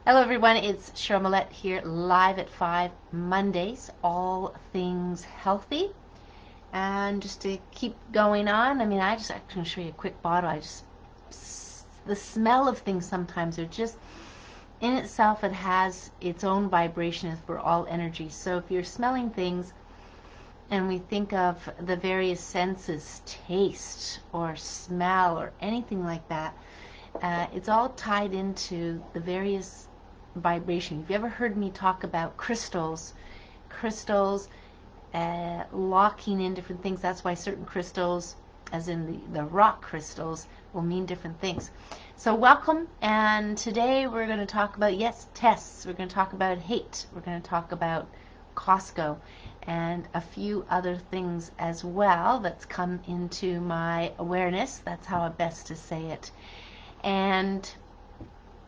Hello everyone, it's Cheryl Millett here live at 5 Mondays, all things healthy. And just to keep going on, I just actually show you a quick bottle. The smell of things sometimes are just, in itself, it has its own vibration as we're all energy. So if you're smelling things and we think of the various senses, taste or smell or anything like that, it's all tied into the various vibration. Have you ever heard me talk about crystals? Crystals locking in different things. That's why certain crystals, as in the rock crystals, will mean different things. So welcome, and today we're going to talk about, yes, tests. We're going to talk about hate. We're going to talk about Costco and a few other things as well that's come into my awareness. That's how best to say it. And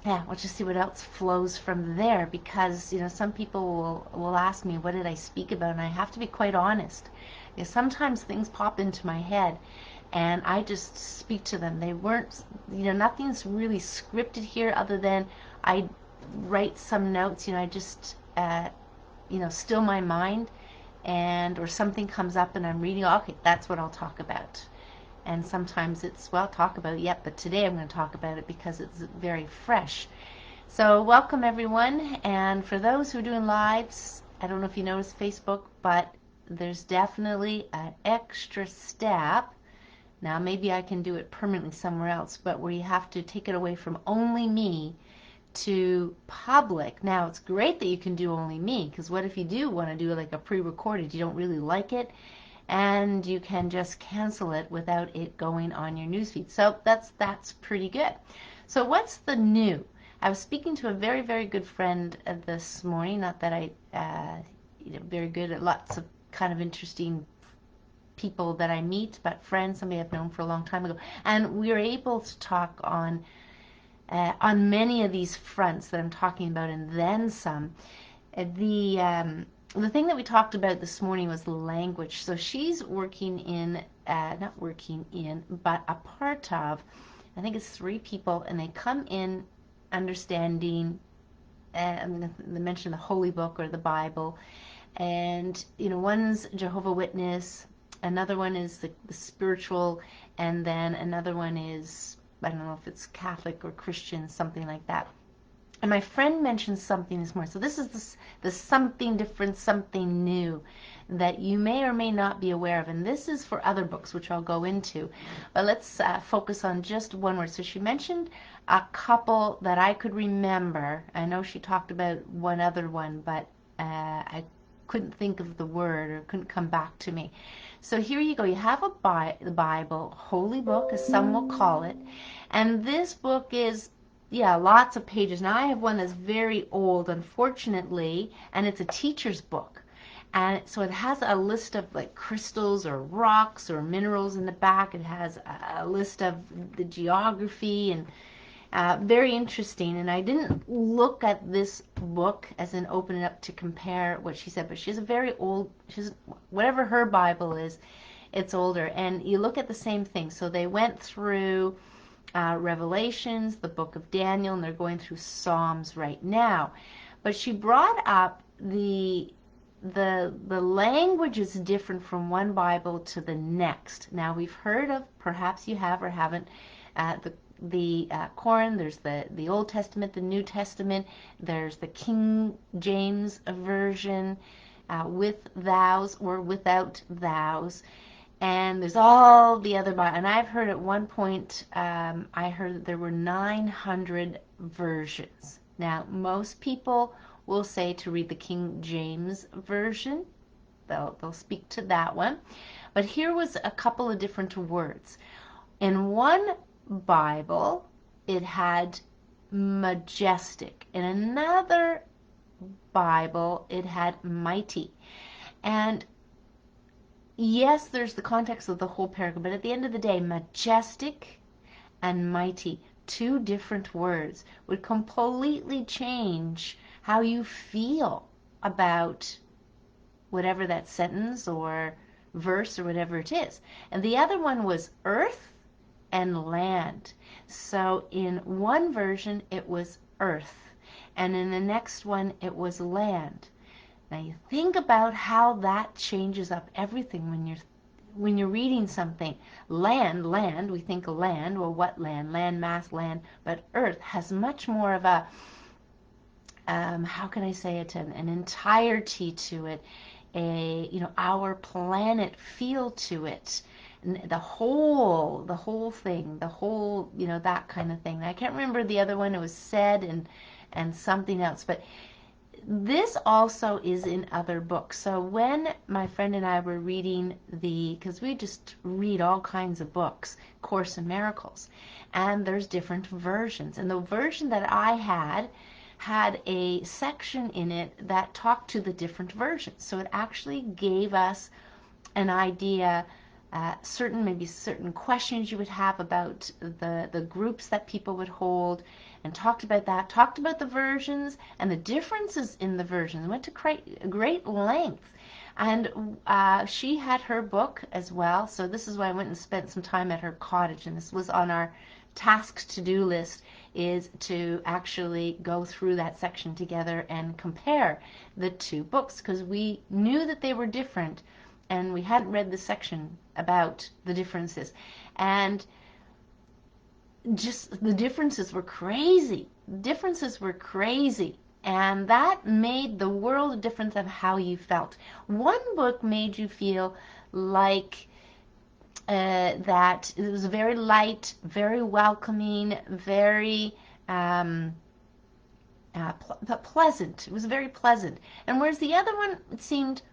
yeah, we'll just see what else flows from there, because some people will ask me, what did I speak about? And I have to be quite honest. Sometimes things pop into my head and I just speak to them. They weren't, nothing's really scripted here other than I write some notes. I just still my mind, and or something comes up and I'm reading, okay, that's what I'll talk about. And sometimes it's, well, talk about it yet, but today I'm going to talk about it because it's very fresh. So welcome everyone, and for those who are doing lives, I don't know if you noticed Facebook, but there's definitely an extra step. Now maybe I can do it permanently somewhere else, but where you have to take it away from only me to public. Now it's great that you can do only me, because what if you do want to do like a pre-recorded, you don't really like it, and you can just cancel it without it going on your newsfeed. So that's pretty good. So what's the new? I was speaking to a very, very good friend this morning. Not that I, very good at lots of kind of interesting people that I meet, but friends, somebody I've known for a long time ago, and we were able to talk on many of these fronts that I'm talking about, and then some. The thing that we talked about this morning was language. So she's working in, not working in, but a part of, I think it's 3 people, and they come in understanding, I'm going to mention the Holy Book or the Bible, and one's Jehovah Witness, another one is the spiritual, and then another one is, I don't know if it's Catholic or Christian, something like that. And my friend mentioned something this morning. So this is the something different, something new that you may or may not be aware of. And this is for other books, which I'll go into. But let's focus on just one word. So she mentioned a couple that I could remember. I know she talked about one other one, but I couldn't think of the word, or couldn't come back to me. So here you go. You have the Bible, Holy Book, as some will call it. And this book is, yeah, lots of pages. Now I have one that's very old, unfortunately, and it's a teacher's book. And so it has a list of like crystals or rocks or minerals in the back. It has a list of the geography, and very interesting. And I didn't look at this book as in open it up to compare what she said, but she's a very old, whatever her Bible is, it's older. And you look at the same thing. So they went through Revelations, the book of Daniel, and they're going through Psalms right now. But she brought up the language is different from one Bible to the next. Now we've heard of, perhaps you have or haven't, the Quran. There's the Old Testament, the New Testament. There's the King James version, with thous or without thous. And there's all the other, and I've heard at one point, I heard that there were 900 versions. Now, most people will say to read the King James version. They'll speak to that one. But here was a couple of different words. In one Bible, it had majestic. In another Bible, it had mighty. And yes, there's the context of the whole paragraph, but at the end of the day, majestic and mighty, 2 different words, would completely change how you feel about whatever that sentence or verse or whatever it is. And the other one was earth and land. So in one version it was earth, and in the next one it was land. Now you think about how that changes up everything when you're reading something. Land, we think land, well, what land? Land mass, land, but earth has much more of a, how can I say it, an entirety to it, our planet feel to it, the whole thing, that kind of thing. I can't remember the other one. It was said and something else, but this also is in other books. So when my friend and I were reading because we just read all kinds of books, Course in Miracles, and there's different versions. And the version that I had a section in it that talked to the different versions. So it actually gave us an idea, certain questions you would have about the groups that people would hold, and talked about the versions and the differences in the versions. Went to great length. And she had her book as well, so this is why I went and spent some time at her cottage, and this was on our task to-do list, is to actually go through that section together and compare the two books, because we knew that they were different and we hadn't read the section about the differences. And just the differences were crazy. And that made the world of difference of how you felt. One book made you feel like that it was very light, very welcoming, very pleasant. It was very pleasant. And whereas the other one, it seemed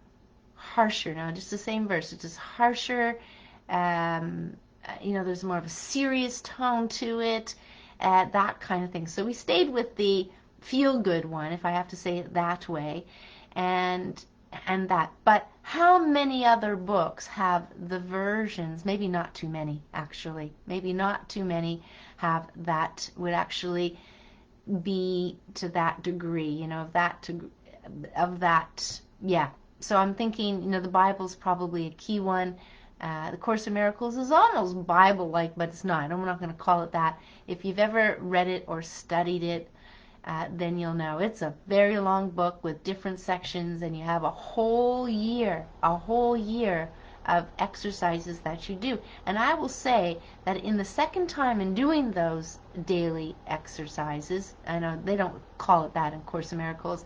harsher. Now, just the same verse, it's just harsher. There's more of a serious tone to it, that kind of thing. So we stayed with the feel-good one, if I have to say it that way, and that. But how many other books have the versions? Maybe not too many, actually. Maybe not too many have that, would actually be to that degree, of that, yeah. So I'm thinking, the Bible's probably a key one. The Course in Miracles is almost Bible-like, but it's not. I'm not going to call it that. If you've ever read it or studied it, then you'll know. It's a very long book with different sections, and you have a whole year of exercises that you do. And I will say that in the second time in doing those daily exercises, I know they don't call it that in Course in Miracles,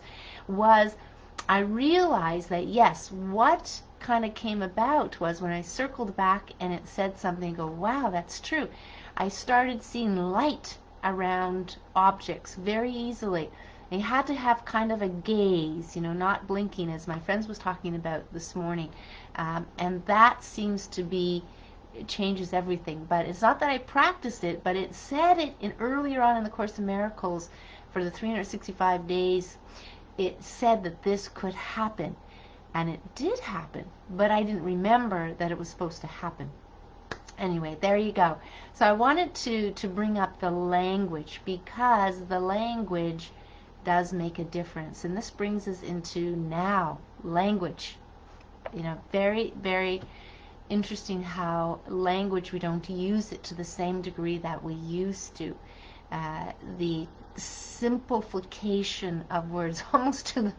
I realized that, yes, what kind of came about was when I circled back and it said something, go, wow, that's true. I started seeing light around objects very easily. And you had to have kind of a gaze, not blinking, as my friends was talking about this morning. And that seems to be, it changes everything. But it's not that I practiced it, but it said it earlier on in the Course in Miracles for the 365 days. It said that this could happen. And it did happen, but I didn't remember that it was supposed to happen. Anyway, there you go. So I wanted to bring up the language, because the language does make a difference. And this brings us into now, language. Very, very interesting how language, we don't use it to the same degree that we used to. The simplification of words, almost to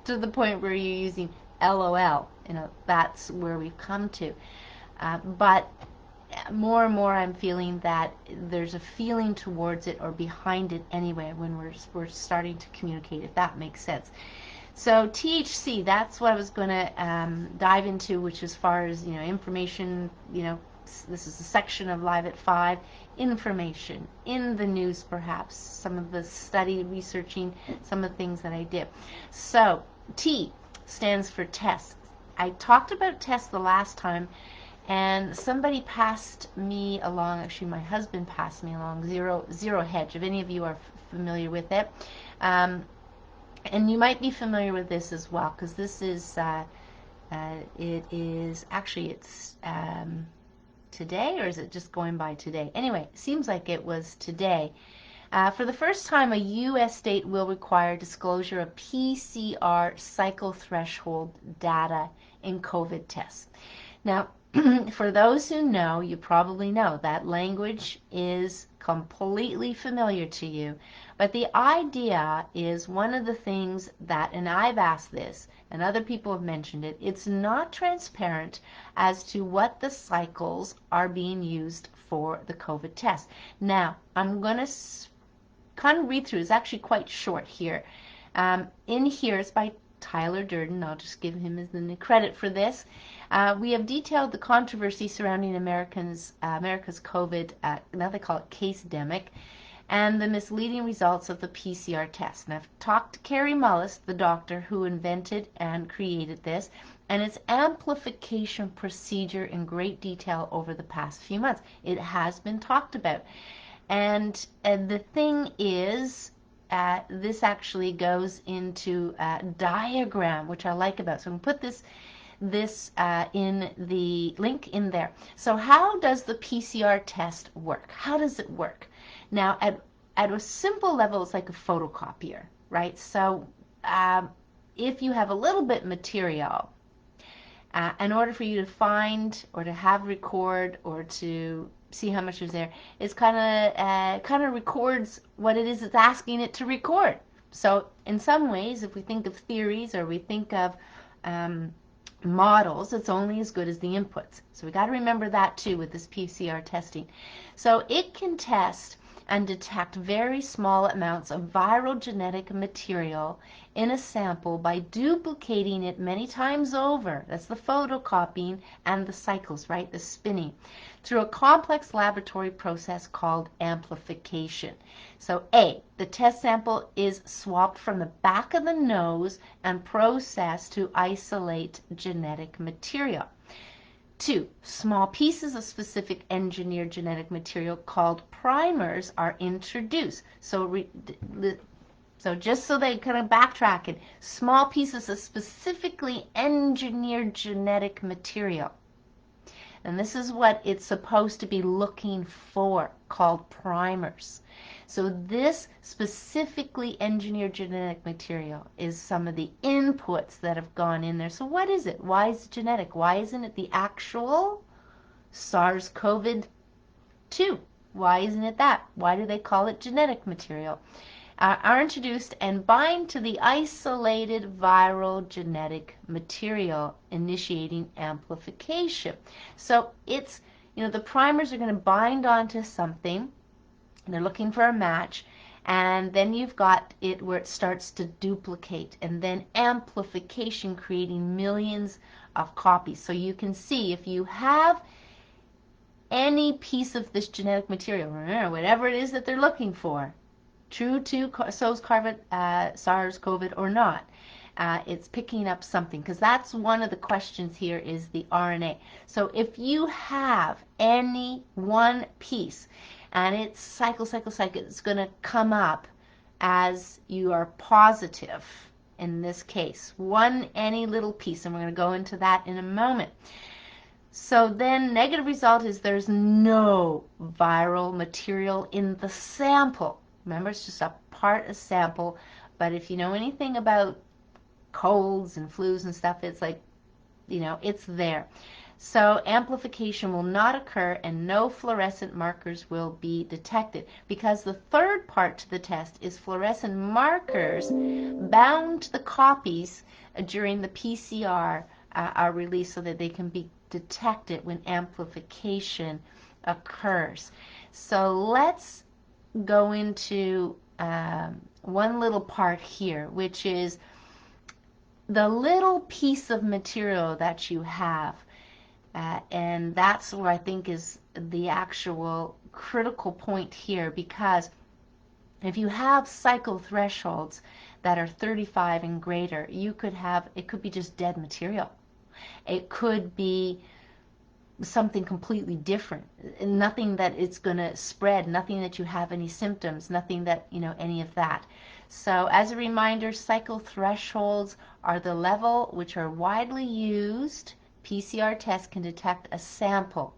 the point where you're using LOL. That's where we've come to. But more and more I'm feeling that there's a feeling towards it, or behind it anyway, when we're starting to communicate, if that makes sense. So THC, that's what I was going to dive into, which, as far as information, this is a section of Live at 5, information in the news, perhaps some of the study, researching some of the things that I did. So T stands for test. I talked about test the last time, and somebody passed me along, actually my husband passed me along, Zero Hedge, if any of you are familiar with it. And you might be familiar with this as well, because this is, it is, actually it's today, or is it just going by today? Anyway, it seems like it was today. For the first time, a U.S. state will require disclosure of PCR cycle threshold data in COVID tests. Now, For those who know, you probably know that language is completely familiar to you. But the idea is one of the things that, and I've asked this, and other people have mentioned it, it's not transparent as to what the cycles are being used for the COVID test. Now, I'm going to kind of read through. It's actually quite short here. In here, it's by Tyler Durden. I'll just give him the credit for this. We have detailed the controversy surrounding America's COVID, now they call it case-demic, and the misleading results of the PCR test. And I've talked to Cheryl Millett, the doctor who invented and created this, and its amplification procedure in great detail over the past few months. It has been talked about. And the thing is, this actually goes into a diagram, which I like about. So I'm going to put this in the link in there. So how does the PCR test work? How does it work? Now, at a simple level, it's like a photocopier, right? So if you have a little bit material, in order for you to find or to have record or to see how much is there, it's kind of records what it is it's asking it to record. So in some ways, if we think of theories or we think of models, it's only as good as the inputs. So we got to remember that too with this PCR testing. So it can test and detect very small amounts of viral genetic material in a sample by duplicating it many times over. That's the photocopying and the cycles, right? The spinning, through a complex laboratory process called amplification. So A, the test sample is swapped from the back of the nose and processed to isolate genetic material. 2, small pieces of specific engineered genetic material called primers are introduced. So just so they kind of backtrack it, small pieces of specifically engineered genetic material. And this is what it's supposed to be looking for, called primers. So this specifically engineered genetic material is some of the inputs that have gone in there. So what is it? Why is it genetic? Why isn't it the actual SARS-CoV-2? Why isn't it that? Why do they call it genetic material? Are introduced and bind to the isolated viral genetic material, initiating amplification. So it's, the primers are going to bind onto something. They're looking for a match, and then you've got it where it starts to duplicate, and then amplification, creating millions of copies. So you can see if you have any piece of this genetic material, whatever it is that they're looking for, true to SARS-CoV or not, it's picking up something, because that's one of the questions here is the RNA. So if you have any one piece, and it's cycle, it's going to come up as you are positive in this case. Any little piece, and we're going to go into that in a moment. So then negative result is there's no viral material in the sample. Remember, it's just a part of sample, but if you know anything about colds and flus and stuff, it's like, it's there. So amplification will not occur and no fluorescent markers will be detected, because the third part to the test is fluorescent markers bound to the copies during the PCR are released so that they can be detected when amplification occurs. So let's go into one little part here, which is the little piece of material that you have. And that's where I think is the actual critical point here, because if you have cycle thresholds that are 35 and greater, it could be just dead material. It could be something completely different, nothing that it's going to spread, nothing that you have any symptoms, nothing that, any of that. So as a reminder, cycle thresholds are the level which are widely used. PCR tests can detect a sample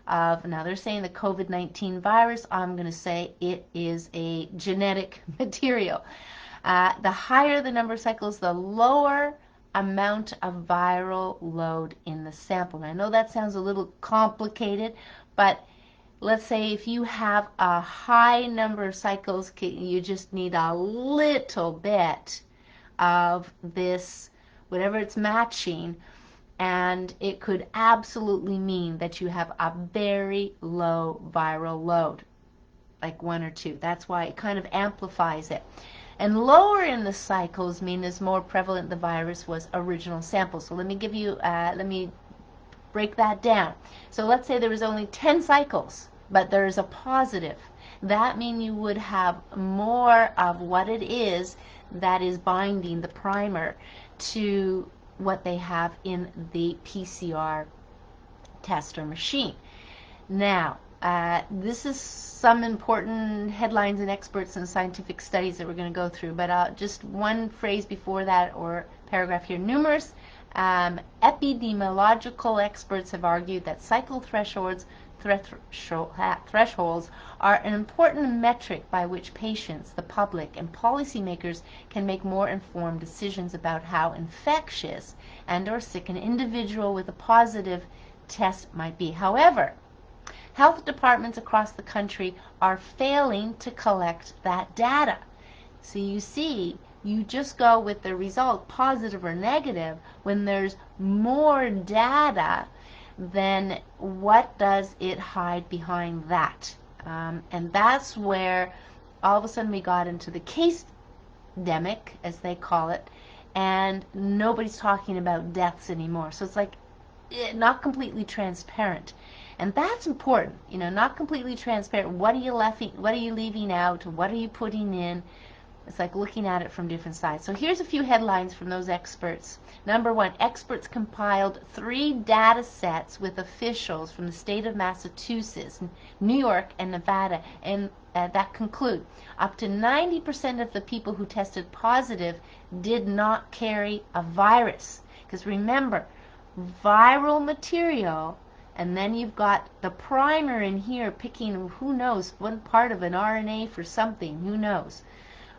of, now they're saying the COVID-19 virus, I'm going to say it is a genetic material. The higher the number of cycles, the lower amount of viral load in the sample. And I know that sounds a little complicated, but let's say if you have a high number of cycles, you just need a little bit of this, whatever it's matching, and it could absolutely mean that you have a very low viral load, like 1 or 2. That's why it kind of amplifies it. And lower in the cycles mean as more prevalent the virus was original sample. So let me give you, let me break that down. So let's say there was only 10 cycles, but there's a positive. That means you would have more of what it is that is binding the primer to what they have in the PCR test or machine. Now, this is some important headlines and experts and scientific studies that we're going to go through, but just one phrase before that or paragraph here. Numerous epidemiological experts have argued that cycle thresholds are an important metric by which patients, the public, and policymakers can make more informed decisions about how infectious and or sick an individual with a positive test might be. However, health departments across the country are failing to collect that data. So you see, you just go with the result, positive or negative, when there's more data, then what does it hide behind that? And that's where all of a sudden we got into the case-demic, as they call it, and nobody's talking about deaths anymore. So it's like not completely transparent. And that's important, you know, not completely transparent. What are you leaving out? What are you putting in? It's like looking at it from different sides. So here's a few headlines from those experts. Number 1, experts compiled 3 data sets with officials from the state of Massachusetts, New York, and Nevada, and that conclude up to 90% of the people who tested positive did not carry a virus. Because remember, viral material, and then you've got the primer in here picking, who knows, one part of an RNA for something, who knows,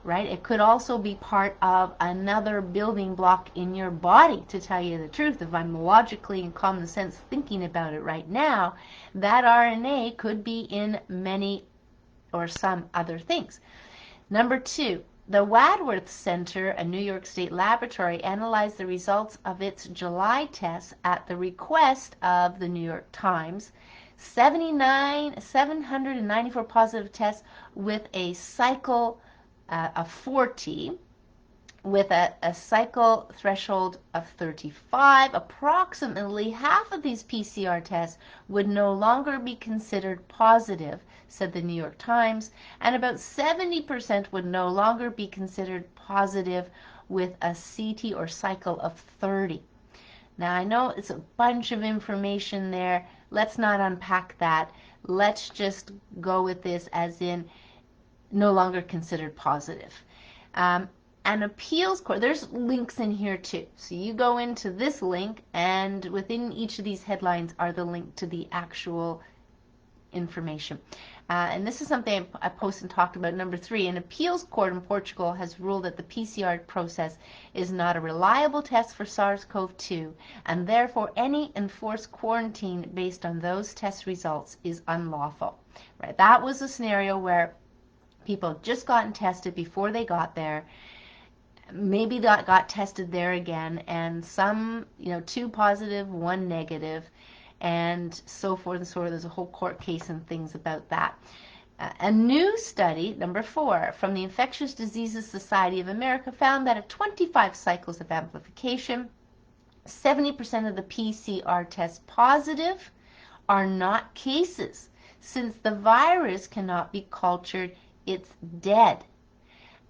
right? It could also be part of another building block in your body, to tell you the truth. If I'm logically and common sense thinking about it right now, that RNA could be in many or some other things. Number 2, the Wadworth Center, a New York State laboratory, analyzed the results of its July tests at the request of the New York Times. 794 positive tests with a cycle of 40, with a cycle threshold of 35. Approximately half of these PCR tests would no longer be considered positive, said the New York Times, and about 70% would no longer be considered positive with a CT or cycle of 30. Now I know it's a bunch of information there. Let's not unpack that. Let's just go with this as in no longer considered positive. An appeals court, there's links in here too. So you go into this link, and within each of these headlines are the link to the actual information. And this is something I posted and talked about. Number 3, an appeals court in Portugal has ruled that the PCR process is not a reliable test for SARS-CoV-2, and therefore any enforced quarantine based on those test results is unlawful. Right? That was a scenario where people just gotten tested before they got there. Maybe that got tested there again, and some, 2 positive, 1 negative, and so forth and so on. There's a whole court case and things about that. A new study, number 4, from the Infectious Diseases Society of America found that at 25 cycles of amplification, 70% of the PCR tests positive are not cases. Since the virus cannot be cultured, it's dead.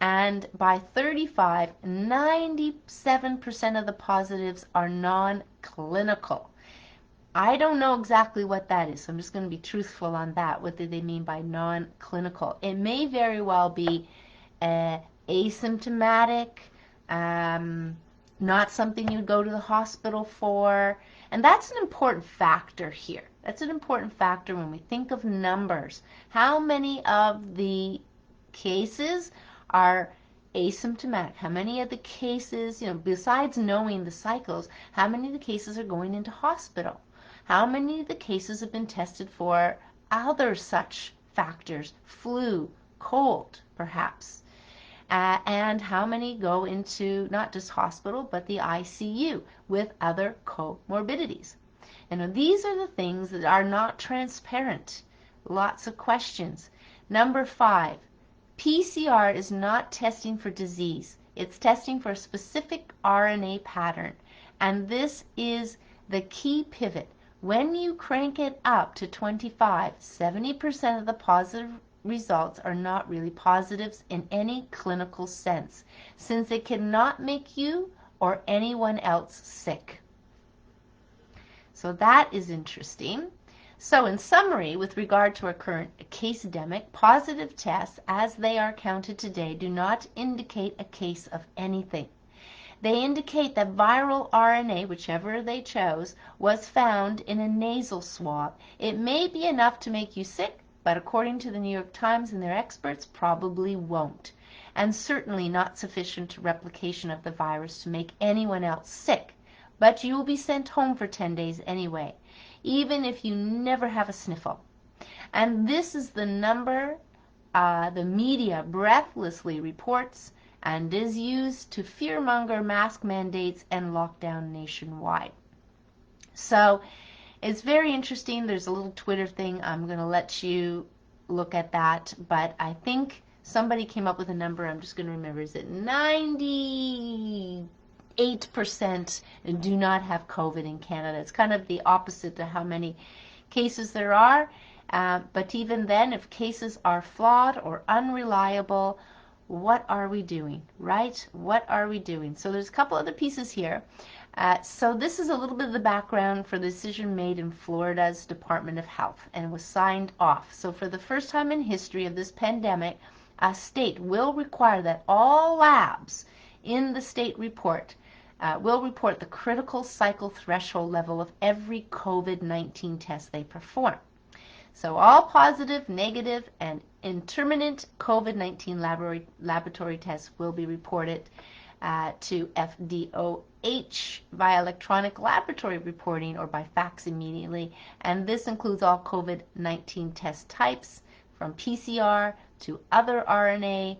And by 35, 97% of the positives are non-clinical. I don't know exactly what that is, so I'm just going to be truthful on that. What do they mean by non-clinical? It may very well be asymptomatic, not something you'd go to the hospital for, and that's an important factor here. That's an important factor when we think of numbers. How many of the cases are asymptomatic? How many of the cases, besides knowing the cycles, how many of the cases are going into hospital? How many of the cases have been tested for other such factors, flu, cold, perhaps? And how many go into not just hospital, but the ICU with other comorbidities? And these are the things that are not transparent. Lots of questions. Number 5, PCR is not testing for disease. It's testing for a specific RNA pattern. And this is the key pivot. When you crank it up to 25, 70% of the positive results are not really positives in any clinical sense, since it cannot make you or anyone else sick. So that is interesting. So in summary, with regard to our current case-demic, positive tests, as they are counted today, do not indicate a case of anything. They indicate that viral RNA, whichever they chose, was found in a nasal swab. It may be enough to make you sick, but according to the New York Times and their experts, probably won't. And certainly not sufficient replication of the virus to make anyone else sick. But you will be sent home for 10 days anyway, even if you never have a sniffle. And this is the number the media breathlessly reports and is used to fearmonger mask mandates and lockdown nationwide. So it's very interesting. There's a little Twitter thing. I'm going to let you look at that. But I think somebody came up with a number. I'm just going to remember. Is it 98% do not have COVID in Canada? It's kind of the opposite to how many cases there are. But even then, if cases are flawed or unreliable, what are we doing, right? What are we doing? So there's a couple other pieces here. So this is a little bit of the background for the decision made in Florida's Department of Health, and was signed off. So for the first time in history of this pandemic, a state will require that all labs in the state report will report the critical cycle threshold level of every COVID-19 test they perform. So all positive, negative, and intermittent COVID-19 laboratory tests will be reported to FDOH via electronic laboratory reporting or by fax immediately. And this includes all COVID-19 test types, from PCR to other RNA,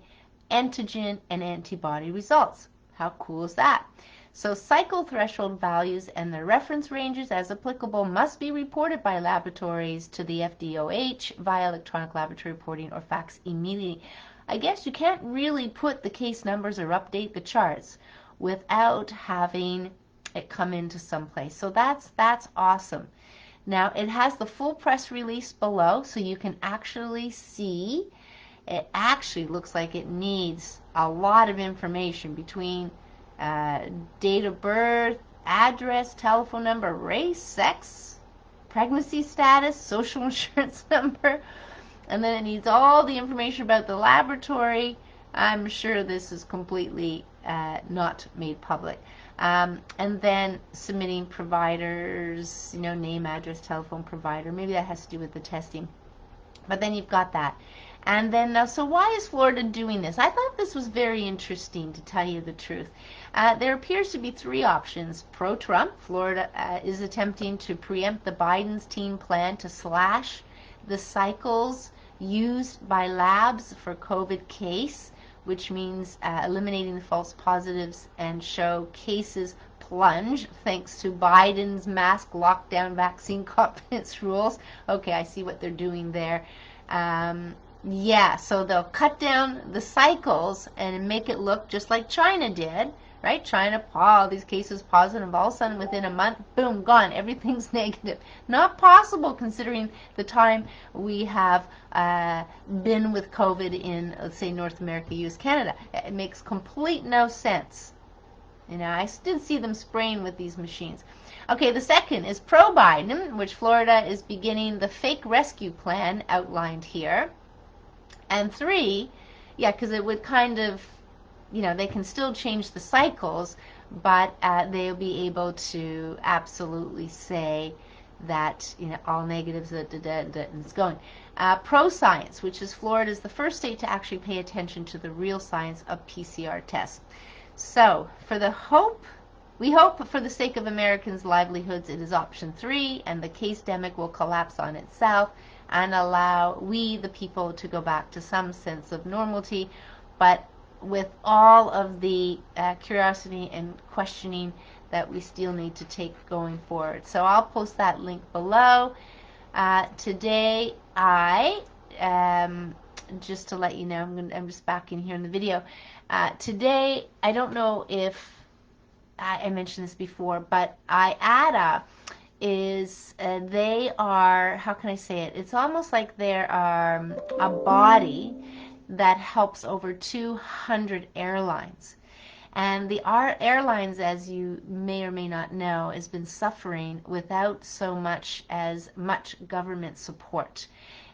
antigen, and antibody results. How cool is that? So cycle threshold values and their reference ranges, as applicable, must be reported by laboratories to the FDOH via electronic laboratory reporting or fax immediately. I guess you can't really put the case numbers or update the charts without having it come into someplace. So that's awesome. Now it has the full press release below, so you can actually see. It actually looks like it needs a lot of information between date of birth, address, telephone number, race, sex, pregnancy status, social insurance number, and then it needs all the information about the laboratory. I'm sure this is completely not made public. And then submitting providers, name, address, telephone, provider. Maybe that has to do with the testing. But then you've got that. And then, so why is Florida doing this? I thought this was very interesting, to tell you the truth. There appears to be 3 options. Pro-Trump, Florida is attempting to preempt the Biden's team plan to slash the cycles used by labs for COVID case, which means eliminating the false positives and show cases plunge thanks to Biden's mask lockdown vaccine confidence rules. Okay, I see what they're doing there. Yeah, so they'll cut down the cycles and make it look just like China did, right? China, all these cases positive, all of a sudden within a month, boom, gone, everything's negative. Not possible considering the time we have been with COVID in, let's say, North America, US, Canada. It makes complete no sense. I did see them spraying with these machines. Okay, the second is pro-Biden, which Florida is beginning the fake rescue plan outlined here. And 3, yeah, because it would kind of, they can still change the cycles, but they'll be able to absolutely say that, all negatives, and it's going. Pro-science, which is Florida is the first state to actually pay attention to the real science of PCR tests. So, we hope for the sake of Americans' livelihoods, it is option 3, and the case-demic will collapse on itself and allow we, the people, to go back to some sense of normality, but with all of the curiosity and questioning that we still need to take going forward. So I'll post that link below. Today, just to let you know, I'm just back in here in the video. Today, I don't know if I mentioned this before, but IATA is, they are, how can I say it? It's almost like they're a body that helps over 200 airlines. And the airlines, as you may or may not know, has been suffering without so much government support.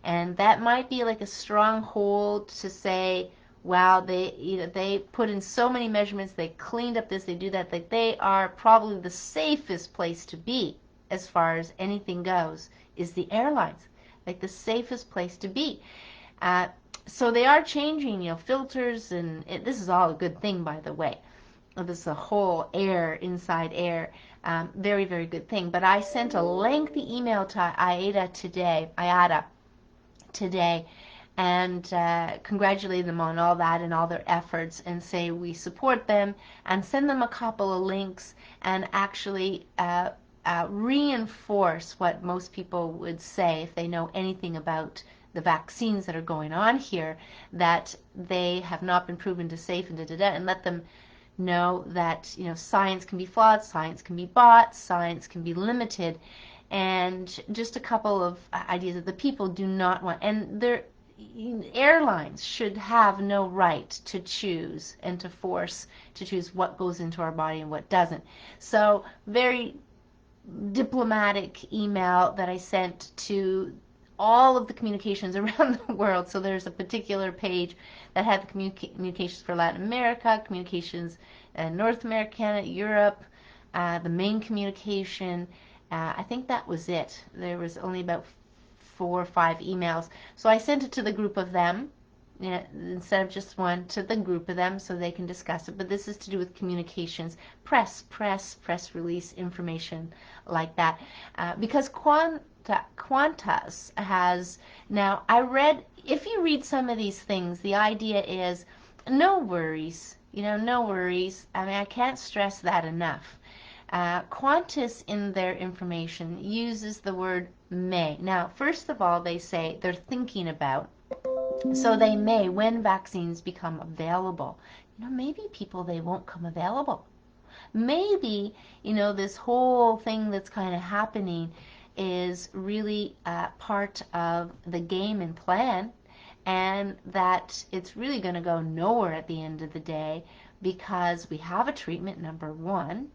And that might be like a stronghold to say, wow, they put in so many measurements, they cleaned up this, they do that, like they are probably the safest place to be as far as anything goes, is the airlines, like the safest place to be. So they are changing, filters, and this is all a good thing, by the way. This is a whole inside air, very, very good thing. But I sent a lengthy email to IATA today, and congratulate them on all that and all their efforts, and say we support them, and send them a couple of links, and actually reinforce what most people would say if they know anything about the vaccines that are going on here, that they have not been proven to safe, and let them know that science can be flawed, science can be bought, science can be limited, and just a couple of ideas that the people do not want. And their airlines should have no right to choose and to force to choose what goes into our body and what doesn't. So very diplomatic email that I sent to all of the communications around the world. So there's a particular page that had the communications for Latin America, communications in North America, Europe, the main communication. I think that was it. There was only about 4 or 5 emails. So I sent it to the group of them, instead of just one, to the group of them so they can discuss it. But this is to do with communications, press release, information like that. Because Qantas has, now I read, if you read some of these things, the idea is no worries, no worries. I mean, I can't stress that enough. Qantas in their information uses the word may. Now, first of all, they say they're thinking about, so they may, when vaccines become available. Maybe people, they won't come available. Maybe, this whole thing that's kind of happening is really part of the game and plan, and that it's really going to go nowhere at the end of the day, because we have a treatment, number one,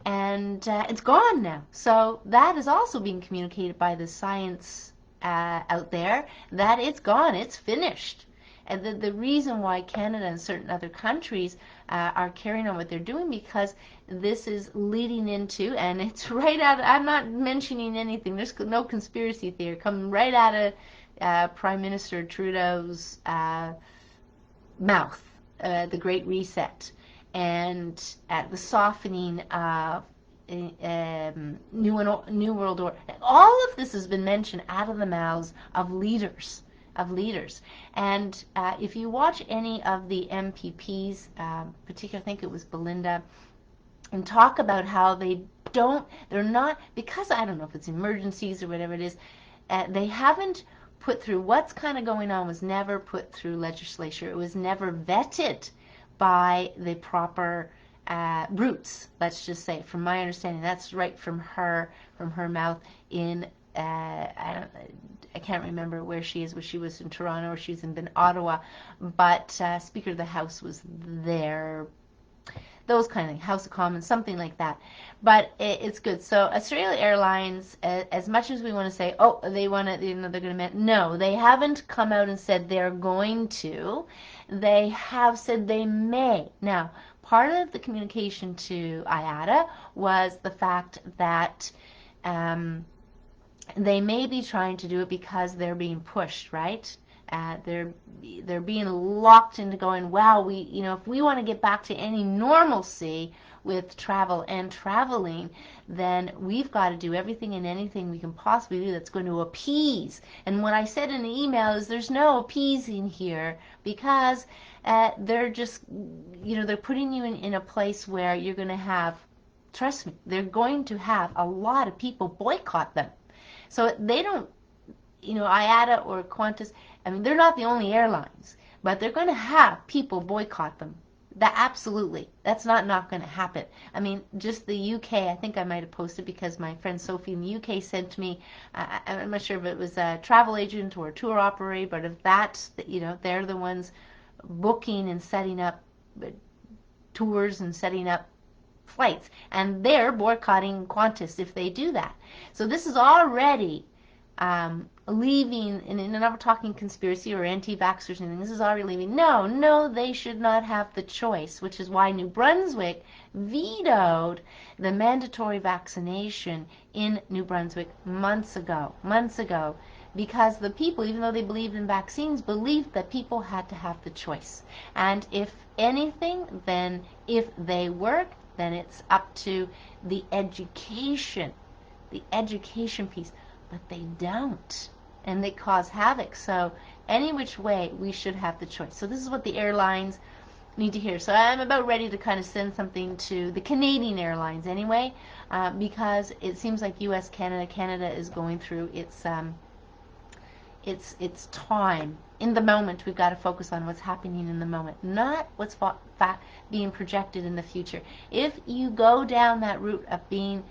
and it's gone now. So that is also being communicated by the science out there, that it's gone, it's finished. And the reason why Canada and certain other countries are carrying on what they're doing, because this is leading into, and it's right out of, I'm not mentioning anything, there's no conspiracy theory, coming right out of Prime Minister Trudeau's mouth, the Great Reset, and the softening of New World Order. All of this has been mentioned out of the mouths of leaders. And if you watch any of the MPPs, particularly I think it was Belinda, and talk about how they're not, because I don't know if it's emergencies or whatever it is, they haven't put through, what's kind of going on was never put through legislature. It was never vetted by the proper roots, let's just say, from my understanding. That's right from her mouth. In I can't remember where she is, where she was in Toronto or she was in Ottawa, but Speaker of the House was there, those kind of things, House of Commons, something like that. But it's good. So Australia Airlines, as much as we want to say, oh, they want to, they're going to, no, they haven't come out and said they're going to. They have said they may. Now, part of the communication to IATA was the fact that they may be trying to do it because they're being pushed, right? They're being locked into going, wow, if we want to get back to any normalcy with travel and traveling, then we've got to do everything and anything we can possibly do that's going to appease. And what I said in the email is there's no appeasing here, because they're just, they're putting you in a place where you're going to have, trust me, they're going to have a lot of people boycott them. So they don't, IATA or Qantas, I mean, they're not the only airlines, but they're going to have people boycott them. That absolutely, that's not going to happen. I mean, just the UK, I think I might have posted, because my friend Sophie in the UK said to me, I'm not sure if it was a travel agent or a tour operator, but if that's, they're the ones booking and setting up tours and setting up flights, and they're boycotting Qantas if they do that. So this is already leaving, and I'm not talking conspiracy or anti-vaxxers or anything, this is already leaving, no, they should not have the choice, which is why New Brunswick vetoed the mandatory vaccination in New Brunswick months ago, because the people, even though they believed in vaccines, believed that people had to have the choice. And if anything, then if they work, then it's up to the education piece. But they don't, and they cause havoc. So any which way, we should have the choice. So this is what the airlines need to hear. So I'm about ready to kind of send something to the Canadian Airlines anyway, because it seems like U.S. Canada is going through its time. In the moment, we've got to focus on what's happening in the moment, not what's being projected in the future. If you go down that route of being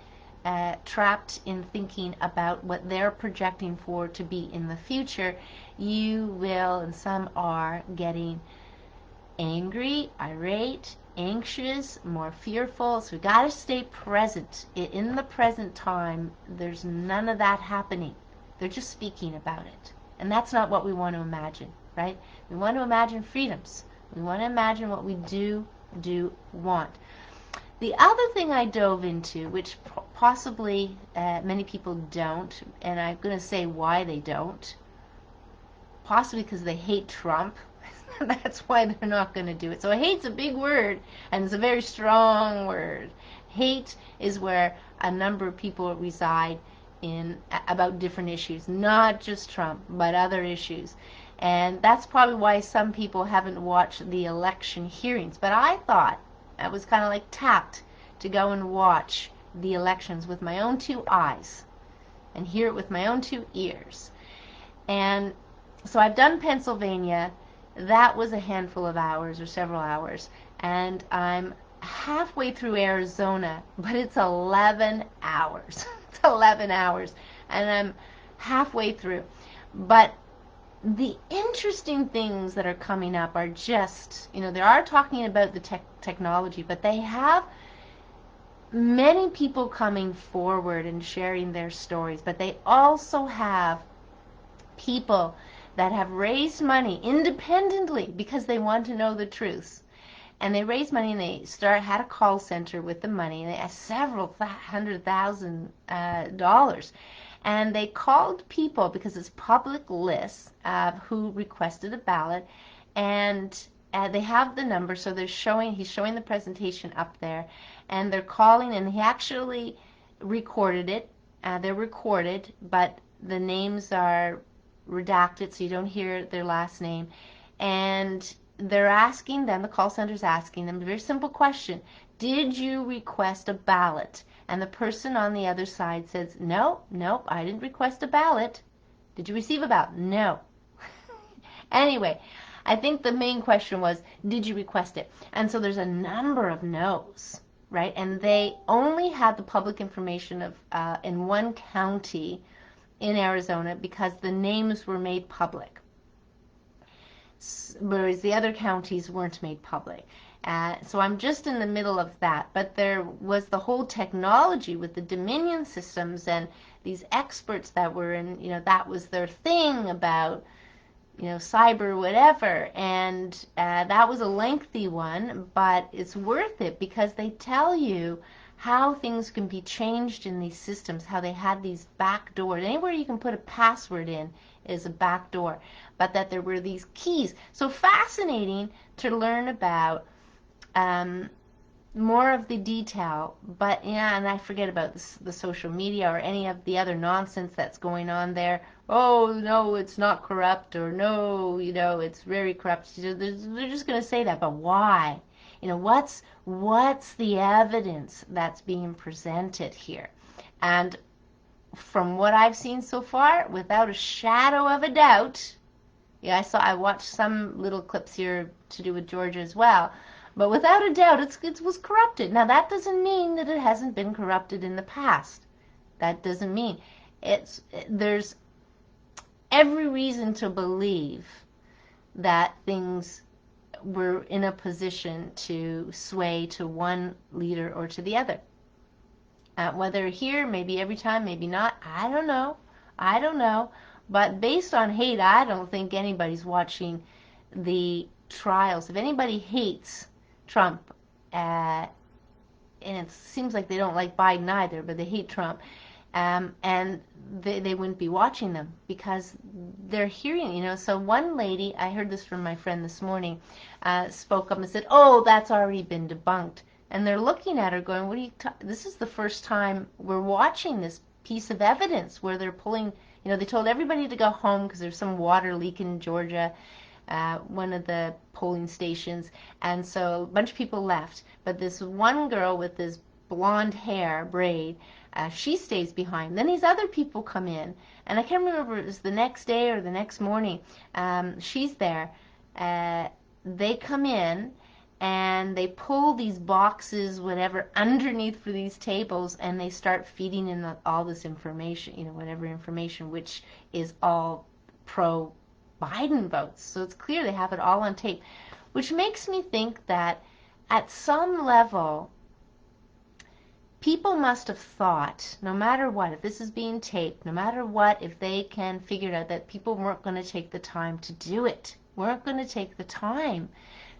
trapped in thinking about what they're projecting for to be in the future, you will, and some are, getting angry, irate, anxious, more fearful. So we got to stay present. In the present time, there's none of that happening. They're just speaking about it. And that's not what we want to imagine, right? We want to imagine freedoms. We want to imagine what we do want. The other thing I dove into, which possibly many people don't, and I'm going to say why they don't, possibly because they hate Trump. That's why they're not going to do it. So hate's a big word, and it's a very strong word. Hate is where a number of people reside in about different issues, not just Trump, but other issues. And that's probably why some people haven't watched the election hearings. But I thought I was kind of like tapped to go and watch the elections with my own two eyes and hear it with my own two ears. And so I've done Pennsylvania. That was a handful of hours or several hours. And I'm halfway through Arizona, but it's 11 hours. It's 11 hours. And I'm halfway through. But the interesting things that are coming up are just, they are talking about the technology, but they have many people coming forward and sharing their stories, but they also have people that have raised money independently because they want to know the truth. And they raised money, and they had a call center with the money, and they had several $100,000. And they called people, because it's public lists, who requested a ballot, and they have the number, so he's showing the presentation up there, and they're calling, and he actually recorded it. They're recorded, but the names are redacted, so you don't hear their last name. And they're asking them, the call center's asking them a very simple question: did you request a ballot? And the person on the other side says, no, I didn't request a ballot. Did you receive a ballot? No. Anyway, I think the main question was, did you request it? And so there's a number of no's, right? And they only had the public information of in one county in Arizona because the names were made public, whereas the other counties weren't made public. So I'm just in the middle of that. But there was the whole technology with the Dominion systems and these experts that were in, that was their thing about, cyber whatever. And that was a lengthy one, but it's worth it because they tell you how things can be changed in these systems, how they had these back doors. Anywhere you can put a password in is a back door, but that there were these keys. So fascinating to learn about more of the detail, but yeah, and I forget about the social media or any of the other nonsense that's going on there. Oh, no, it's not corrupt, or no, it's very corrupt. They're just going to say that, but why? What's the evidence that's being presented here? And from what I've seen so far, without a shadow of a doubt, yeah, I watched some little clips here to do with Georgia as well, but without a doubt, it was corrupted. Now, that doesn't mean that it hasn't been corrupted in the past. That doesn't mean there's every reason to believe that things were in a position to sway to one leader or to the other. Whether here, maybe every time, maybe not, I don't know. But based on hate, I don't think anybody's watching the trials. If anybody hates Trump, and it seems like they don't like Biden either, but they hate Trump, and they wouldn't be watching them because they're hearing, So one lady, I heard this from my friend this morning, spoke up and said, oh, that's already been debunked. And they're looking at her going, what are you this is the first time we're watching this piece of evidence where they're pulling, they told everybody to go home because there's some water leak in Georgia, one of the polling stations, and so a bunch of people left. But this one girl with this blonde hair braid, she stays behind. Then these other people come in, and I can't remember if it was the next day or the next morning. She's there. They come in, and they pull these boxes, whatever, underneath for these tables, and they start feeding in all this information, whatever information, which is all pro-Biden votes. So it's clear they have it all on tape, which makes me think that at some level, people must have thought, no matter what, if this is being taped, no matter what, if they can figure it out, that people weren't going to take the time to do it, weren't going to take the time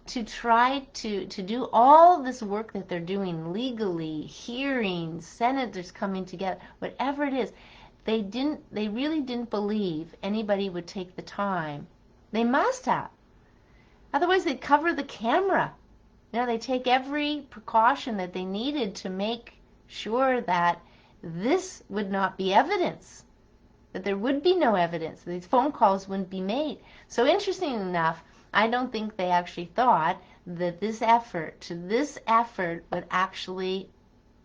to try to do all this work that they're doing legally, hearings, senators coming together, whatever it is. They really didn't believe anybody would take the time. They must have. Otherwise, they'd cover the camera. They take every precaution that they needed to make sure that this would not be evidence, that there would be no evidence, that these phone calls wouldn't be made. So interesting enough, I don't think they actually thought that this effort would actually,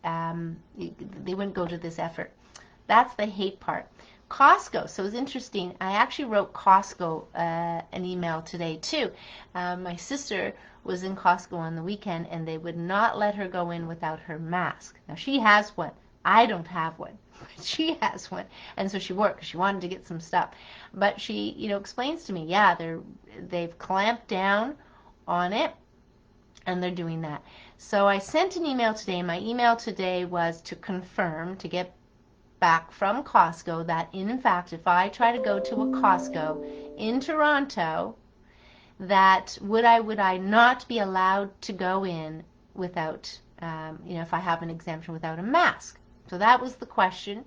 they wouldn't go to this effort. That's the hate part. Costco. So it's interesting. I actually wrote Costco an email today too. My sister was in Costco on the weekend, and they would not let her go in without her mask. Now she has one. I don't have one. She has one, and so she worked because she wanted to get some stuff. But she, explains to me, yeah, they've clamped down on it, and they're doing that. So I sent an email today. My email today was to confirm, to get back from Costco, that in fact, if I try to go to a Costco in Toronto, that would I not be allowed to go in without, if I have an exemption, without a mask. So that was the question,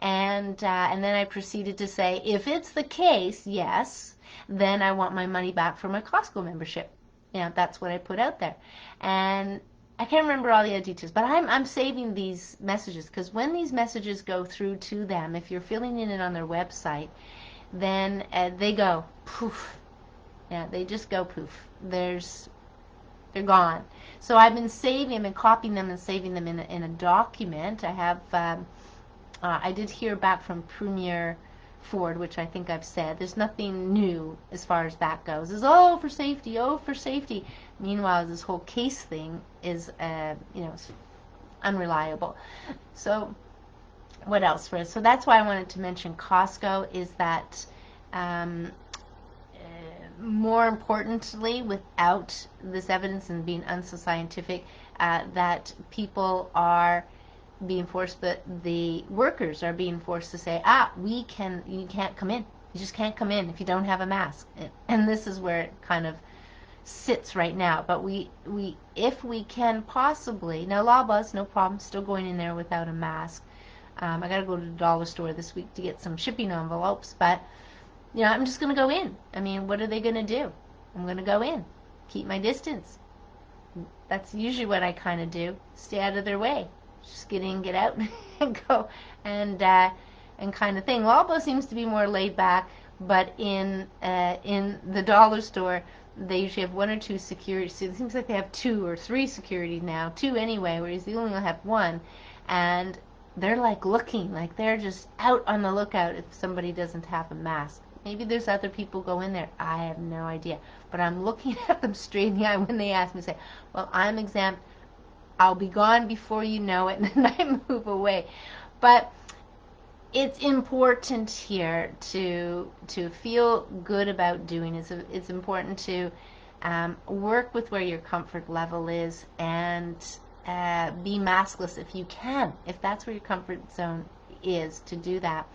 and then I proceeded to say, if it's the case, yes, then I want my money back for my Costco membership. That's what I put out there, and I can't remember all the other details, but I'm saving these messages, because when these messages go through to them, if you're filling in it on their website, then they go poof. Yeah, they just go poof. They're gone. So I've been saving them and copying them and saving them in a document. I have. I did hear back from Premier Ford, which I think I've said. There's nothing new as far as that goes. It's for safety, for safety. Meanwhile, this whole case thing is, unreliable. So what else for us? So that's why I wanted to mention Costco, is that more importantly, without this evidence and being unscientific, that people are being forced, that the workers are being forced to say, you can't come in. You just can't come in if you don't have a mask. And this is where it kind of sits right now. But if we can possibly, now Loblaws, no problem, still going in there without a mask. I got to go to the dollar store this week to get some shipping envelopes, but I'm just going to go in. I mean, what are they going to do? I'm going to go in, keep my distance. That's usually what I kind of do. Stay out of their way. Just get in, get out, and go, and kind of thing. Loblaw seems to be more laid back, but in the dollar store, they usually have one or two security. So it seems like they have 2 or 3 security now, 2 anyway, whereas they only have 1, and they're like looking, like they're just out on the lookout if somebody doesn't have a mask. Maybe there's other people go in there. I have no idea. But I'm looking at them straight in the eye when they ask me, say, well, I'm exempt. I'll be gone before you know it, and then I move away. But it's important here to feel good about doing it. It's important to work with where your comfort level is and be maskless if you can, if that's where your comfort zone is, to do that.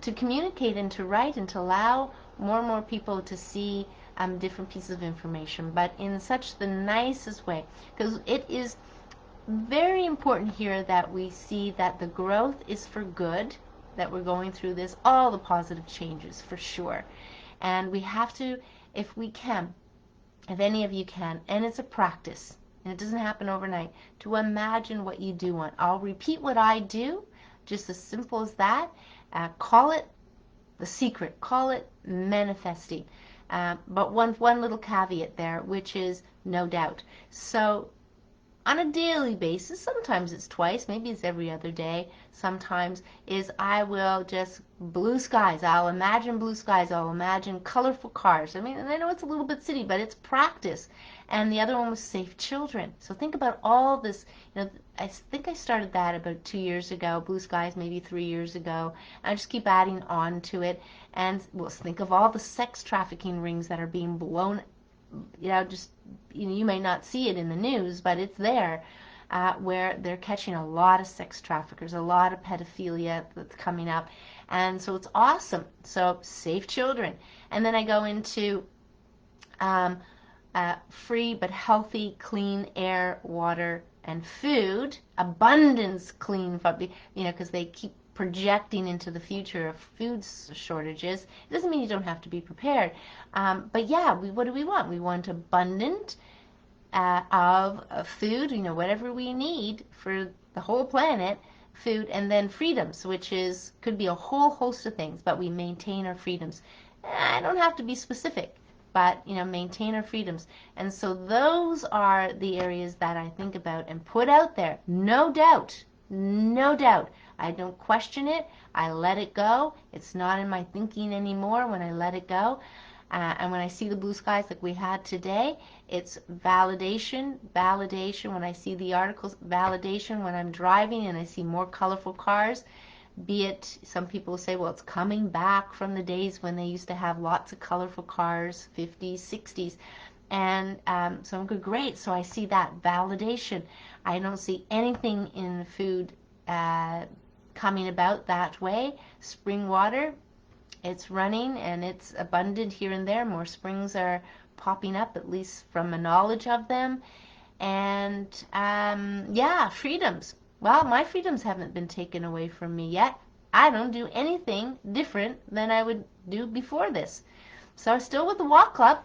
To communicate and to write and to allow more and more people to see different pieces of information, but in such the nicest way, because it is very important here that we see that the growth is for good, that we're going through this, all the positive changes for sure. And we have to, if we can, if any of you can, and it's a practice, and it doesn't happen overnight, to imagine what you do want. I'll repeat what I do, just as simple as that. Call it the secret, call it manifesting. But one little caveat there, which is no doubt. So on a daily basis, sometimes it's twice, maybe it's every other day, sometimes is I will just blue skies. I'll imagine blue skies. I'll imagine colorful cars. I mean, and I know it's a little bit silly, but it's practice. And the other one was safe children. So think about all this. I think I started that about 2 years ago, blue skies maybe 3 years ago. And I just keep adding on to it. And well, think of all the sex trafficking rings that are being blown. You may not see it in the news, but it's there, where they're catching a lot of sex traffickers, a lot of pedophilia that's coming up. And so it's awesome. So safe children. And then I go into free but healthy, clean air, water, and food. Abundance clean food, because they keep projecting into the future of food shortages. It doesn't mean you don't have to be prepared. But yeah, what do we want? We want abundant of food, whatever we need for the whole planet, food, and then freedoms, which could be a whole host of things, but we maintain our freedoms. I don't have to be specific, but maintain our freedoms. And so those are the areas that I think about and put out there. No doubt, no doubt. I don't question it. I let it go. It's not in my thinking anymore when I let it go. And when I see the blue skies like we had today, it's validation. When I see the articles, validation. When I'm driving and I see more colorful cars, be it, some people say, well, it's coming back from the days when they used to have lots of colorful cars, 50s, 60s. And so I'm good, great. So I see that validation. I don't see anything in food coming about that way. Spring water, it's running and it's abundant here and there. More springs are popping up, at least from a knowledge of them. And yeah, freedoms. Well, my freedoms haven't been taken away from me yet. I don't do anything different than I would do before this. So I'm still with the walk club.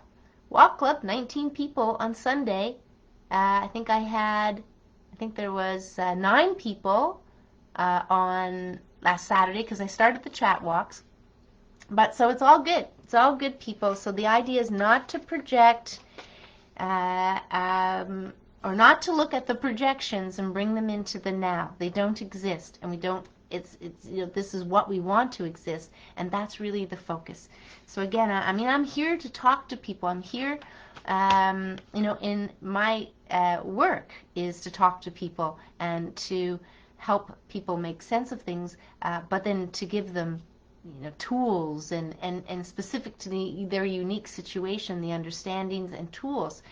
Walk club, 19 people on Sunday. I think there was 9 people on last Saturday, because I started the chat walks. But so it's all good. It's all good, people. So the idea is not to project or not to look at the projections and bring them into the now. They don't exist, and we don't. It's this is what we want to exist, and that's really the focus. So again, I'm here to talk to people. I'm here, in my work is to talk to people and to help people make sense of things, but then to give them tools and specific to their unique situation, the understandings and tools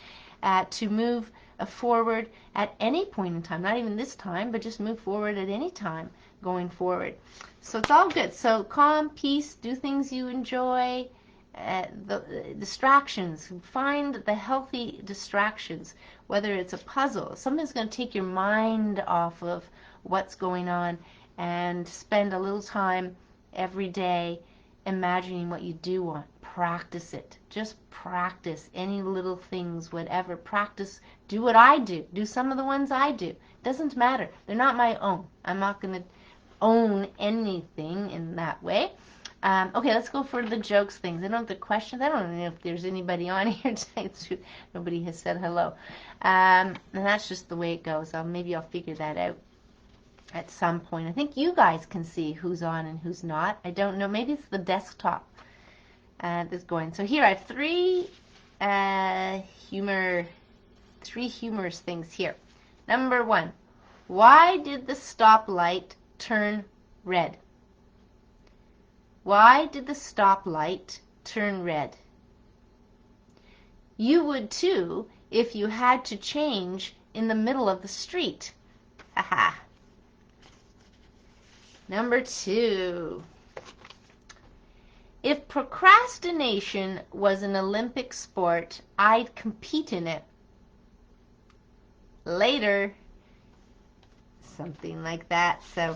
to move forward at any point in time, not even this time, but just move forward at any time going forward. So it's all good. So calm, peace, do things you enjoy, the distractions. Find the healthy distractions, whether it's a puzzle, something's going to take your mind off of what's going on, and spend a little time every day imagining what you do want. Practice it. Just practice any little things, whatever. Practice. Do what I do. Do some of the ones I do. Doesn't matter. They're not my own. I'm not going to own anything in that way. Okay, let's go for the jokes things. I don't have the questions. I don't know if there's anybody on here tonight. Nobody has said hello. And that's just the way it goes. Maybe I'll figure that out at some point. I think you guys can see who's on and who's not. I don't know. Maybe it's the desktop that's going. So here I have three humorous things here. Number one, why did the stoplight turn red? Why did the stoplight turn red? You would too if you had to change in the middle of the street. Haha. Number two. If procrastination was an Olympic sport, I'd compete in it. Later. Something like that. So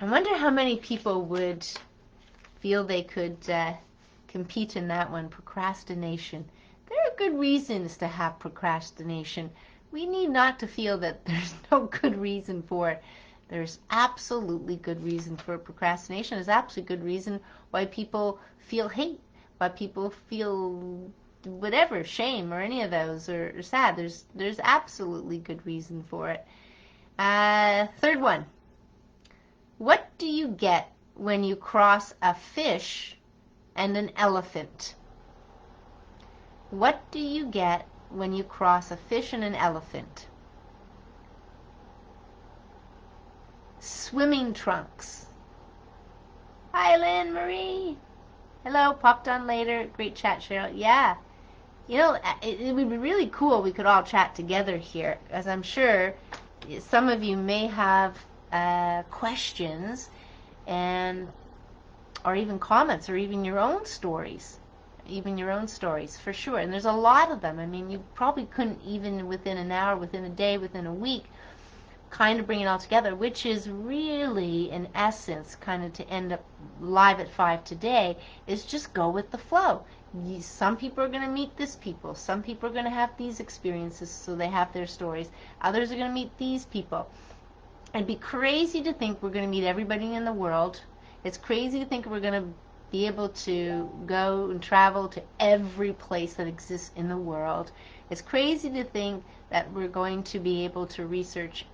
I wonder how many people would feel they could compete in that one. Procrastination. There are good reasons to have procrastination. We need not to feel that there's no good reason for it. There's absolutely good reason for procrastination. There's absolutely good reason why people feel hate, why people feel whatever, shame or any of those, or sad. There's absolutely good reason for it. Third one. What do you get when you cross a fish and an elephant? What do you get when you cross a fish and an elephant? Swimming trunks. Hi, Lynn Marie. Hello, popped on later. Great chat, Cheryl. Yeah. You know, it would be really cool. We could all chat together here, as I'm sure some of you may have questions and or even comments or even your own stories. For sure. And there's a lot of them. I mean, you probably couldn't even within an hour, within a day, within a week kind of bring it all together, which is really, in essence, kind of to end up live at 5 today, is just go with the flow. Some people are going to meet this people. Some people are going to have these experiences, so they have their stories. Others are going to meet these people. It'd be crazy to think we're going to meet everybody in the world. It's crazy to think we're going to be able to go and travel to every place that exists in the world. It's crazy to think that we're going to be able to research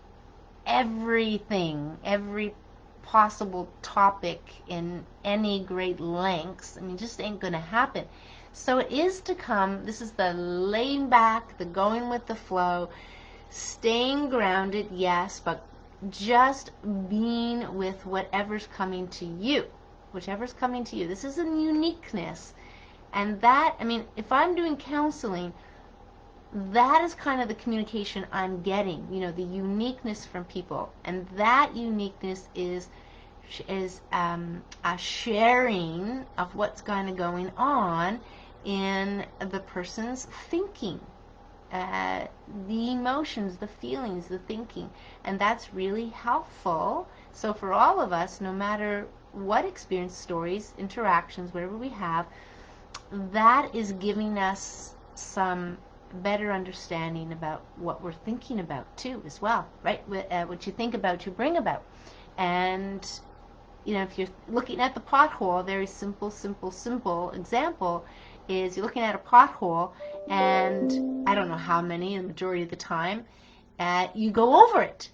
everything, every possible topic in any great lengths. I mean, just ain't going to happen. So it is to come. This is the laying back, the going with the flow, staying grounded, yes, but just being with whatever's coming to you. Whichever's coming to you. This is a uniqueness. And that, I mean, if I'm doing counseling, that is kind of the communication I'm getting, you know, the uniqueness from people. And that uniqueness is a sharing of what's kind of going on in the person's thinking, the emotions, the feelings, the thinking. And that's really helpful. So for all of us, no matter what experience, stories, interactions, whatever we have, that is giving us some better understanding about what we're thinking about too, as well, right? What you think about, you bring about. And you know, if you're looking at the pothole, a very simple example is you're looking at a pothole, and I don't know how many, the majority of the time, you go over it.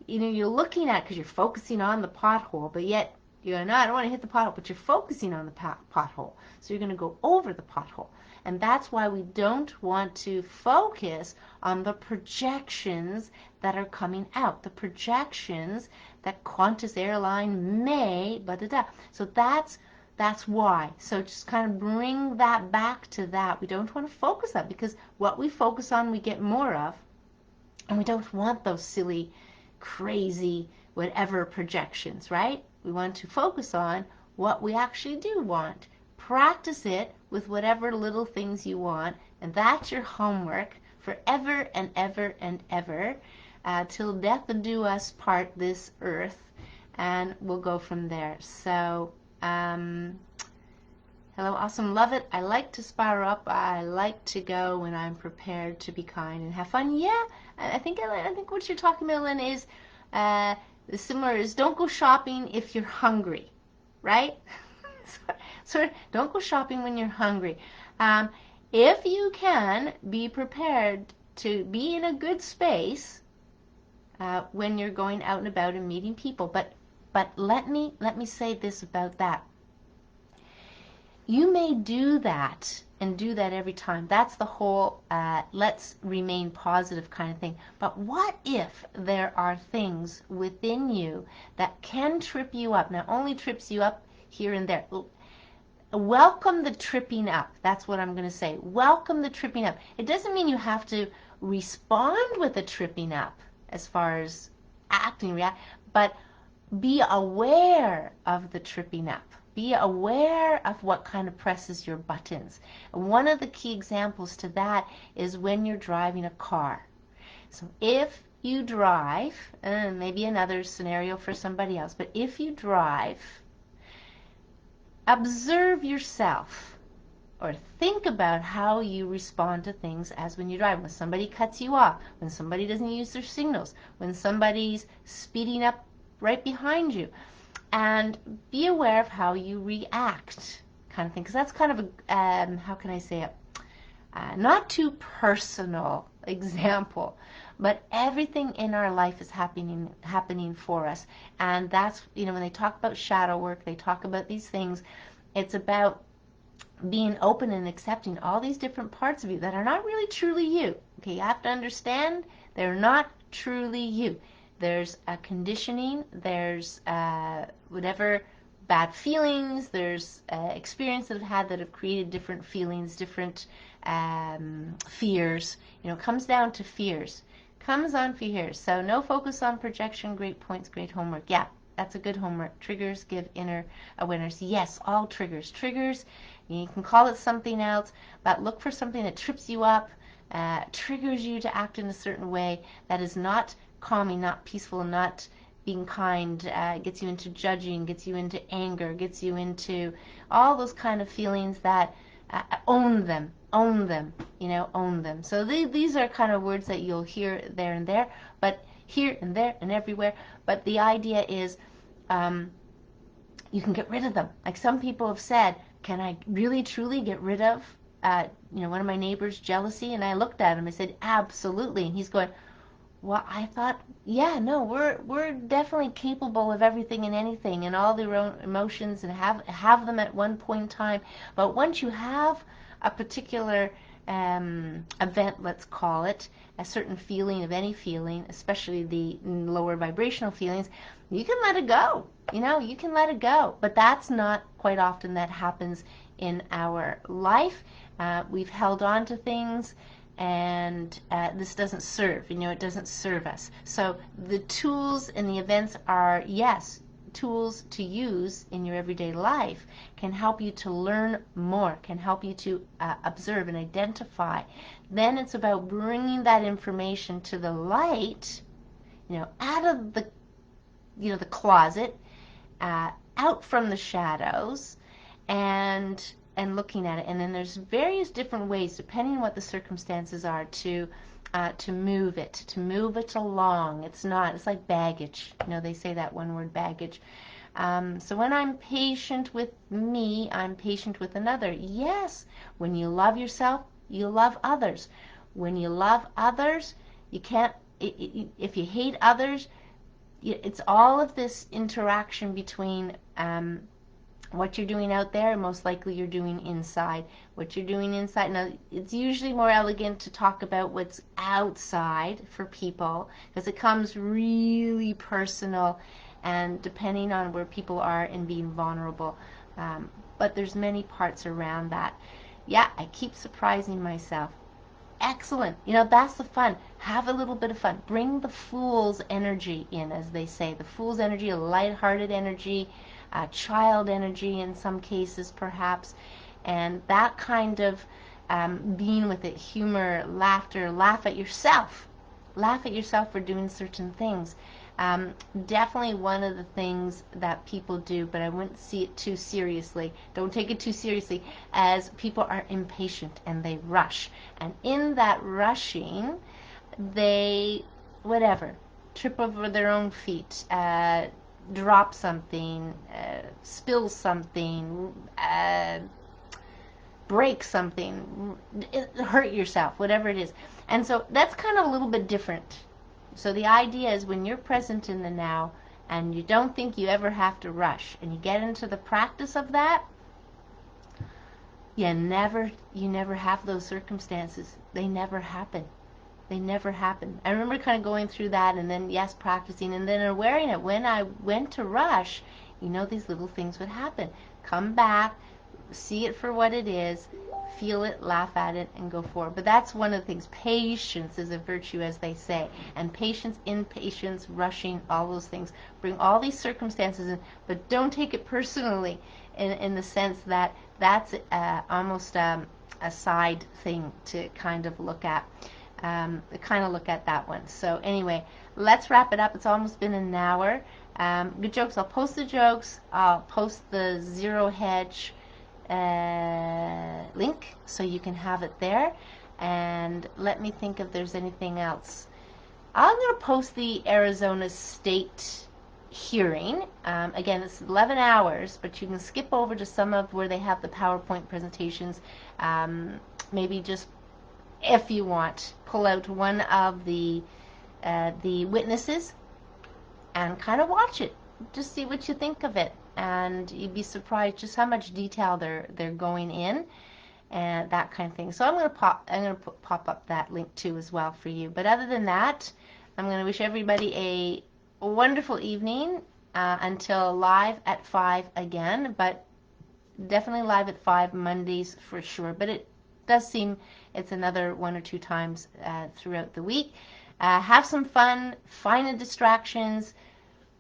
You know, you're looking at it because you're focusing on the pothole, but yet you're not, I don't want to hit the pothole, but you're focusing on the pothole. So you're going to go over the pothole. And that's why we don't want to focus on the projections that are coming out, the projections that Qantas airline may, So that's why. So just kind of bring that back to that. We don't want to focus on, because what we focus on we get more of, and we don't want those silly, crazy, whatever projections, right? We want to focus on what we actually do want. Practice it with whatever little things you want, and that's your homework forever and ever and ever, till death do us part this earth, and we'll go from there. So, hello, awesome, love it. I like to spiral up. I like to go when I'm prepared to be kind and have fun. Yeah, I think what you're talking about, Lynn, is similar. Is don't go shopping if you're hungry, right? So don't go shopping when you're hungry. If you can, be prepared to be in a good space when you're going out and about and meeting people. But let me say this about that. You may do that and do that every time. That's the whole let's remain positive kind of thing. But what if there are things within you that can trip you up? Not only trips you up here and there. Welcome the tripping up. That's what I'm going to say. Welcome the tripping up. It doesn't mean you have to respond with a tripping up as far as acting, react, but be aware of the tripping up. Be aware of what kind of presses your buttons. One of the key examples to that is when you're driving a car. So if you drive, maybe another scenario for somebody else, but if you drive, observe yourself or think about how you respond to things as when you drive. When somebody cuts you off, when somebody doesn't use their signals, when somebody's speeding up right behind you. And be aware of how you react, kind of thing. Because that's kind of a, how can I say it, not too personal example, but everything in our life is happening for us. And that's, when they talk about shadow work, they talk about these things. It's about being open and accepting all these different parts of you that are not really truly you. Okay, you have to understand they're not truly you. There's a conditioning, there's whatever bad feelings, there's experience that I've had that have created different feelings, different fears. It comes down to fears. Comes on fears. So no focus on projection, great points, great homework. Yeah, that's a good homework. Triggers give inner awareness. Yes, all triggers. Triggers, you can call it something else, but look for something that trips you up, triggers you to act in a certain way that is not calming, not peaceful, not being kind, gets you into judging, gets you into anger, gets you into all those kind of feelings that own them, own them. So these are kind of words that you'll hear there and there, but here and there and everywhere. But the idea is you can get rid of them. Like some people have said, can I really truly get rid of one of my neighbors' jealousy? And I looked at him, I said, absolutely. And he's going, well, I thought, yeah, no, we're definitely capable of everything and anything and all the emotions and have them at one point in time. But once you have a particular event, let's call it, a certain feeling of any feeling, especially the lower vibrational feelings, you can let it go. You can let it go. But that's not quite often that happens in our life. We've held on to things, and this doesn't serve, it doesn't serve us. So the tools and the events are, yes, tools to use in your everyday life, can help you to learn more, can help you to observe and identify. Then it's about bringing that information to the light, out of the, the closet, out from the shadows, and looking at it. And then there's various different ways, depending on what the circumstances are, to move it along. It's like baggage. They say that one word, baggage. So when I'm patient with me, I'm patient with another. Yes, when you love yourself, you love others. When you love others, you can't, if you hate others, it's all of this interaction between what you're doing out there, most likely you're doing inside. What you're doing inside. Now, it's usually more elegant to talk about what's outside for people, because it comes really personal, and depending on where people are and being vulnerable. But there's many parts around that. Yeah, I keep surprising myself. Excellent. That's the fun. Have a little bit of fun. Bring the fool's energy in, as they say. The fool's energy, a lighthearted energy, child energy in some cases perhaps, and that kind of being with it, humor, laughter, laugh at yourself. Laugh at yourself for doing certain things. Definitely one of the things that people do, but I wouldn't see it too seriously. Don't take it too seriously, as people are impatient and they rush. And in that rushing, they, whatever, trip over their own feet, drop something, spill something, break something, hurt yourself, whatever it is. And so that's kind of a little bit different. So the idea is when you're present in the now and you don't think you ever have to rush and you get into the practice of that, you never have those circumstances. They never happen. They never happen. I remember kind of going through that and then, yes, practicing and then wearing it. When I went to rush, these little things would happen. Come back, see it for what it is, feel it, laugh at it, and go forward. But that's one of the things. Patience is a virtue, as they say. And patience, impatience, rushing, all those things bring all these circumstances in, but don't take it personally in the sense that that's almost a side thing to kind of look at. Look at that one. So anyway, let's wrap it up. It's almost been an hour. Good jokes. I'll post the jokes. I'll post the Zero Hedge link so you can have it there. And let me think if there's anything else. I'm going to post the Arizona State hearing. Again, it's 11 hours, but you can skip over to some of where they have the PowerPoint presentations. Maybe just, if you want, pull out one of the witnesses and kind of watch it. Just see what you think of it, and you'd be surprised just how much detail they're going in, and that kind of thing. So I'm going to pop up that link too as well for you. But other than that, I'm going to wish everybody a wonderful evening until live at 5 again. But definitely live at 5 Mondays for sure. But it does seem it's another 1 or 2 times throughout the week. Have some fun, find the distractions,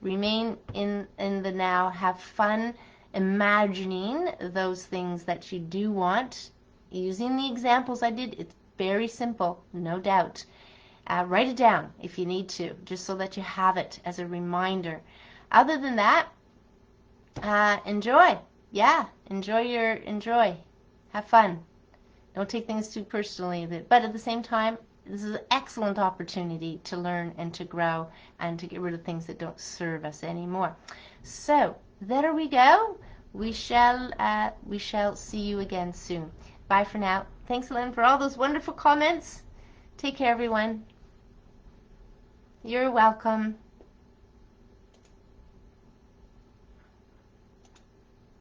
remain in the now, have fun imagining those things that you do want. Using the examples I did, it's very simple, no doubt. Write it down if you need to, just so that you have it as a reminder. Other than that, enjoy. Yeah, enjoy. Have fun. Don't take things too personally, but at the same time, this is an excellent opportunity to learn and to grow and to get rid of things that don't serve us anymore. So there we go. We shall see you again soon. Bye for now. Thanks, Ellen, for all those wonderful comments. Take care, everyone. You're welcome.